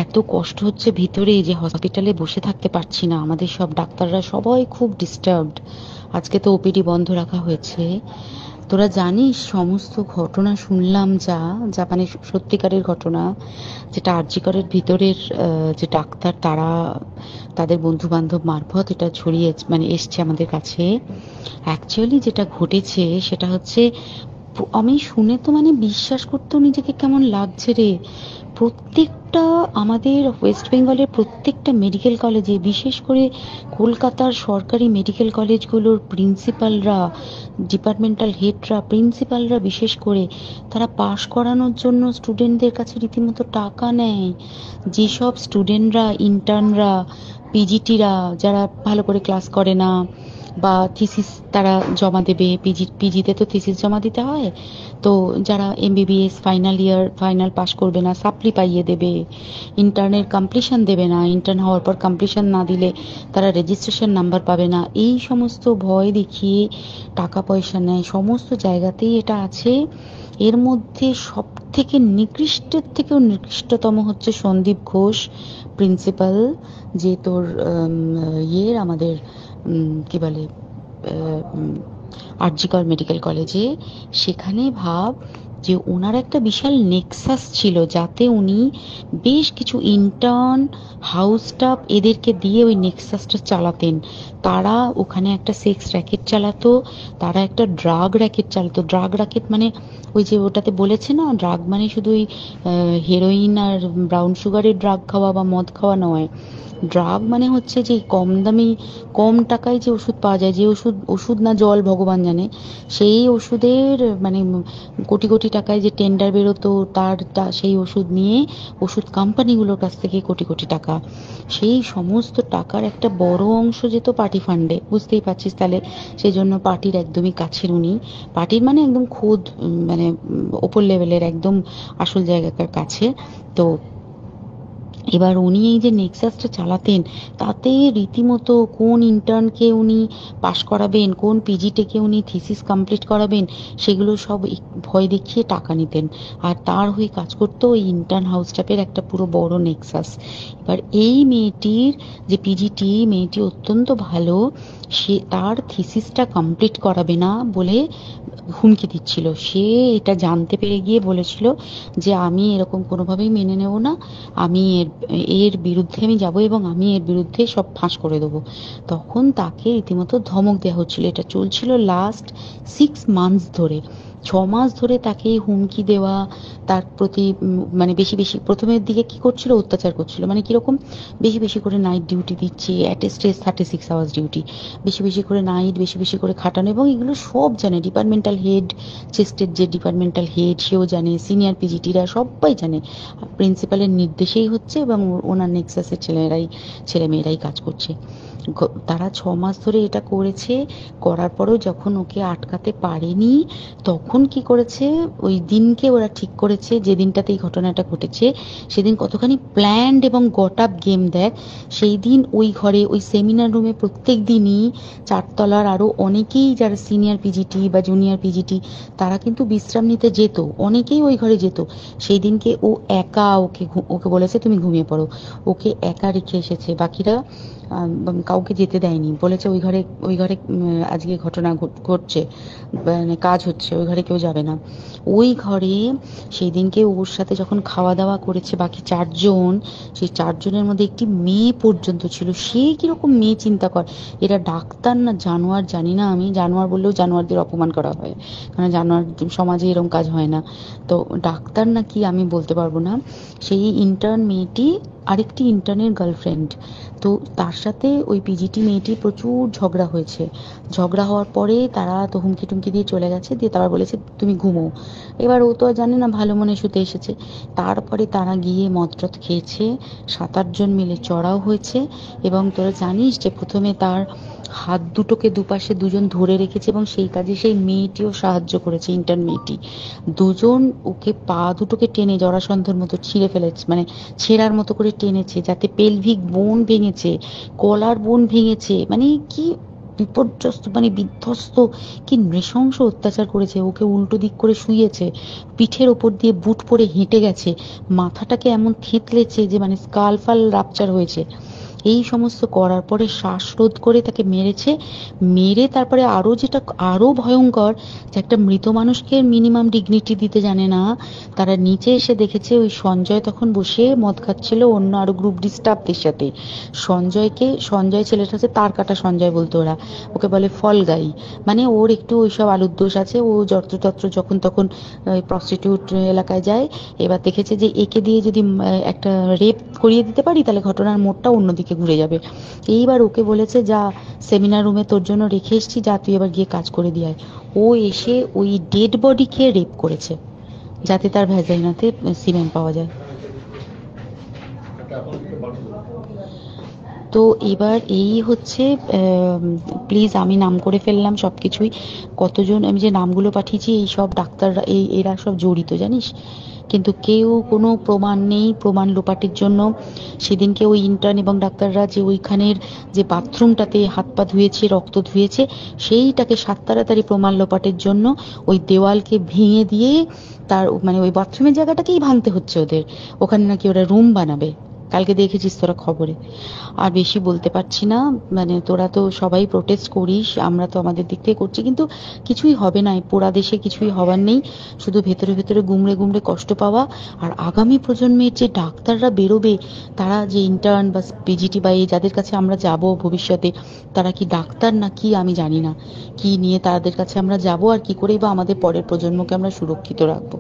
এত কষ্ট হচ্ছে ভিতরে যে হসপিটালে বসে থাকতে পারছি না, আমাদের সব ডাক্তাররা সবাই খুব ডিস্টার্বড। আজকে তো ওপিডি বন্ধ রাখা হয়েছে। তোরা জানিস সমস্ত ঘটনা শুনলাম, যা যা মানে সত্যিকারের ঘটনা, যেটা আরজি করের ভিতরের যে ডাক্তার তারা তাদের বন্ধু বান্ধব মারফত এটা ছড়িয়ে মানে এসছে আমাদের কাছে। অ্যাকচুয়ালি যেটা ঘটেছে সেটা হচ্ছে, আমি শুনে তো মানে বিশ্বাস করতেও নিজেকে কেমন লাগছে রে। প্রত্যেকটা আমাদের ওয়েস্ট বেঙ্গলের প্রত্যেকটা মেডিকেল কলেজে, বিশেষ করে কলকাতার সরকারি মেডিকেল কলেজগুলোর প্রিন্সিপালরা, ডিপার্টমেন্টাল হেডরা, প্রিন্সিপালরা বিশেষ করে, তারা পাশ করানোর জন্য স্টুডেন্টদের কাছে রীতিমতো টাকা নেয়। যেসব স্টুডেন্টরা, ইন্টার্নরা, পিজিটিরা যারা ভালো করে ক্লাস করে না বা থিসিস তারা জমা দেবে, পিজিতে তো থিসিস জমা দিতে হয়, তো যারা MBBS final year final pass করবে না সাপ্লি পাইয়ে দেবে, ইন্টার্নের কমপ্লিশন দেবে না, ইন্টার্ন হওয়ার পর কমপ্লিশন না দিলে তারা রেজিস্ট্রেশন নাম্বার পাবে না, এই সমস্ত ভয় দেখিয়ে টাকা পয়সা নেয়। সমস্ত জায়গাতেই এটা আছে। এর মধ্যে সব থেকে নিকৃষ্টের থেকেও নিকৃষ্টতম হচ্ছে সন্দীপ ঘোষ, প্রিন্সিপাল, যে তোর আমাদের কি বলে আরজিকর মেডিকেল কলেজে। সেখানে ভাব যে ওনার একটা বিশাল নেক্সাস ছিল, যাতে উনি বেশ কিছু ইন্টার্ন, হাউস স্টাফ এদেরকে দিয়ে ওই নেক্সাসটা চালাতেন। তারা ওখানে একটা সেক্স র্যাকেট চালাতো, তারা একটা ড্রাগ র্যাকেট চালাতো। ড্রাগ র্যাকেট মানে ওই যে ওটাতে বলেছে না, ড্রাগ মানে শুধু ওই হেরোইন আর ব্রাউন সুগারের ড্রাগ খাওয়া বা মদ খাওয়া নয়। ড্রাগ মানে হচ্ছে যে কম দামি, কম টাকায় যে ওষুধ পাওয়া যায়, যে ওষুধ, ওষুধ না জল ভগবান জানে, সেই ওষুধের মানে কোটি কোটি টাকায় যে টেন্ডার বেরোতো, সেই ওষুধ নিয়ে ওষুধ কোম্পানিগুলোর কাছ থেকে কোটি কোটি টাকা, সেই সমস্ত টাকার একটা বড় অংশ যেত পার্টি ফান্ডে। বুঝতেই পারছিস তাহলে। সেই জন্য পার্টির একদমই কাছের উনি, পার্টির মানে একদম খোদ মানে ওপর লেভেলের একদম আসল জায়গাকার কাছে। তো এবার উনি এই যে নেক্সাসটা চালাতেন, তাতে রীতিমতো কোন ইন্টার্নকে উনি পাশ করাবেন, কোন পিজিটিকে উনি থিসিস কমপ্লিট করাবেন, সেগুলো সব ভয় দেখিয়ে টাকা নিতেন। আর তার হয়ে কাজ করতো ওই ইন্টার্ন হাউস স্টাফের একটা পুরো বড় নেক্সাস। এবার এই মেয়েটির যে পিজিটি, মেয়েটি অত্যন্ত ভালো, সে তার থিসিসটা কমপ্লিট করাবে না বলে হুমকি দিচ্ছিল। সে এটা জানতে পেরে গিয়ে বলেছিল যে আমি এরকম কোনোভাবেই মেনে নেব না, আমি এর এর বিরুদ্ধে আমি যাব এবং আমি এর বিরুদ্ধে সব ফাঁস করে দেবো। তখন তাকে রীতিমতো ধমক দেওয়া হচ্ছিল। এটা চলছিল লাস্ট 6 মান্থস ধরে। 6 মাস ধরে তাকে হুমকি দেওয়া, তার প্রতি মানে বেশি বেশি প্রথমের দিকে কি করছিল, অত্যাচার করছিল। মানে কিরকম, বেশি বেশি করে নাইট ডিউটি দিচ্ছে, at a stress 36 hours duty, বেশি বেশি করে নাইট, বেশি বেশি করে খাটানো। এবং এগুলো সব জানে ডিপার্টমেন্টাল হেড, চেস্টের যে ডিপার্টমেন্টাল হেড সেও জানে, সিনিয়র পিজিটিরা সবাই জানে। প্রিন্সিপালের নির্দেশেই হচ্ছে এবং ওনার নেক্সাসের ছেলেমেয়েরাই কাজ করছে। তারা 6 মাস ধরে এটা করেছে। করার পরেও যখন ওকে আটকাতে পারেনি, তখন কি করেছে, ওই দিনকে ওরা ঠিক করেছে, যে দিনটাতে এই ঘটনাটা ঘটেছে সেদিন কতখানি প্ল্যান্ড এবং গট আপ গেম দেখ। সেই দিন ওই ঘরে, ওই সেমিনার রুমে প্রত্যেক দিনই চারতলার আরো অনেকেই যারা সিনিয়র পিজিটি বা জুনিয়র পিজিটি, তারা কিন্তু বিশ্রাম নিতে যেত, অনেকেই ওই ঘরে যেত। সেই দিনকে ও একা, ওকে বলেছে তুমি ঘুমিয়ে পড়ো, ওকে একা রেখে এসেছে। বাকিরা কাউকে যেতে দেয়নি, বলেছে ওই ঘরে আজকে ঘটনা ঘটছে, মানে কাজ হচ্ছে, ওই ঘরে কেউ যাবে না। ওই ঘরে সেই দিনকে ওর সাথে যখন খাওয়া দাওয়া করেছে বাকি 4 জন, সেই 4 জনের মধ্যে একটি মেয়ে পর্যন্ত ছিল। সে কিরকম মেয়ে চিন্তা কর। এরা ডাক্তার না জানোয়ার জানি না, আমি জানোয়ার বললেও জানোয়ারদের অপমান করা হয়, কারণ জানোয়ার সমাজে এরকম কাজ হয় না। তো ডাক্তার না কি আমি বলতে পারবো না। সেই ইন্টার্ন মেয়েটি আরেকটি ইন্টার্নের গার্লফ্রেন্ড। তো তার সাথে ওই পিজিটি মেয়েটি প্রচুর ঝগড়া হয়েছে। ঝগড়া হওয়ার পরে তারা তো হুমকি টুমকি দিয়ে চলে গেছে, দিয়ে তারা বলেছে তুমি ঘুমো। এবার ও তো আর জানে না, ভালো মনে শুতে এসেছে। তারপরে তারা গিয়ে মদ টদ খেয়েছে, 7-8 জন মিলে চড়াও হয়েছে। এবং তোরা জানিস যে প্রথমে তার হাত দুটোকে দুপাশে 2 জন ধরে রেখেছে এবং সেই কাজে সেই মেয়েটিও সাহায্য করেছে, ইন্টার্ন মেয়েটি। 2 জন ওকে পা দুটোকে টেনে জরাসন্ধের মতো ছিঁড়ে ফেলেছে, মানে ছেঁড়ার মতো করে টেনেছে, যাতে পেলভিক বোন ভেঙেছে, কলার বোন ভেঙেছে। মানে কি বিপর্যস্ত মানে বিধ্বস্ত, কি নৃশংস অত্যাচার করেছে। ওকে উল্টো দিক করে শুইয়েছে, পিঠের ওপর দিয়ে বুট পরে হেঁটে গেছে, মাথাটাকে এমন থেতলেছে যে মানে স্কাল ফাল রাপচার হয়েছে। এই সমস্ত করার পরে শ্বাসরোধ করে তাকে মেরেছে। মেরে তারপরে আরো যেটা আরো ভয়ঙ্কর, যে একটা মৃত মানুষকে মিনিমাম ডিগনিটি দিতে জানে না। তারা নিচে এসে দেখেছে ওই সঞ্জয় তখন বসে মদ খাচ্ছিল অন্য আরো গ্রুপ ডিস্টার্বদের সাথে। সঞ্জয় ছেলেটা হচ্ছে তার কাটা সঞ্জয় বলতো ওরা, ওকে বলে ফল গাই। মানে ওর একটু ওইসব আলুর দোষ আছে, ও যত্রতত্র যখন তখন প্রস্টিটিউট এলাকায় যায়। এবার দেখেছে যে একে দিয়ে যদি একটা রেপ করিয়ে দিতে পারি তাহলে ঘটনার মোড়টা অন্যদিকে ঘুরে যাবে। এইবার ওকে বলেছে, যা সেমিনার রুমে তোর জন্য রেখে এসেছি, যা তুই এবার গিয়ে কাজ করে দিয়ে আয়। ও এসে ওই ডেড বডিকে রেপ করেছে যাতে তার ভ্যাজাইনাতে সিমেন্ট পাওয়া যায়। তো এবার এই হচ্ছে, প্লিজ আমি নাম করে ফেললাম সবকিছুই। কতজন আমি যে নামগুলো পাঠিয়েছি এই সব ডাক্তাররা, এরা সব জড়িত জানিস। কিন্তু কেউ কোনো প্রমাণ নেই, প্রমাণ লোপাটের জন্য। সেদিনকে ওই ইন্টার্ন এবং ডাক্তাররা যে ওইখানের যে বাথরুমটাতে হাত পা ধুয়েছে, রক্ত ধুয়েছে, সেইটাকে সাত তাড়াতাড়ি প্রমাণ লোপাটের জন্য ওই দেওয়ালকে ভেঙে দিয়ে তার মানে ওই বাথরুমের জায়গাটাকেই ভাঙতে হচ্ছে ওদের। ওখানে নাকি ওরা রুম বানাবে, কালকে দেখেছিস তোরা খবরে। আর বেশি বলতে পারছি না, মানে তোরা তো সবাই প্রোটেস্ট করিস, আমরা তো আমাদের দিক থেকে করছি, কিন্তু কিছুই হবে না। এই পোড়া দেশে কিছুই হবার নেই, শুধু ভেতরে ভেতরে গুমড়ে গুমড়ে কষ্ট পাওয়া। আর আগামী প্রজন্মের যে ডাক্তাররা বেরোবে, তারা যে ইন্টার্ন বা পিজিটি বা এই যাদের কাছে আমরা যাব ভবিষ্যতে, তারা কি ডাক্তার না কি আমি জানি না, কি নিয়ে তাদের কাছে আমরা যাব আর কি করেই বা আমাদের পরের প্রজন্মকে আমরা সুরক্ষিত রাখবো।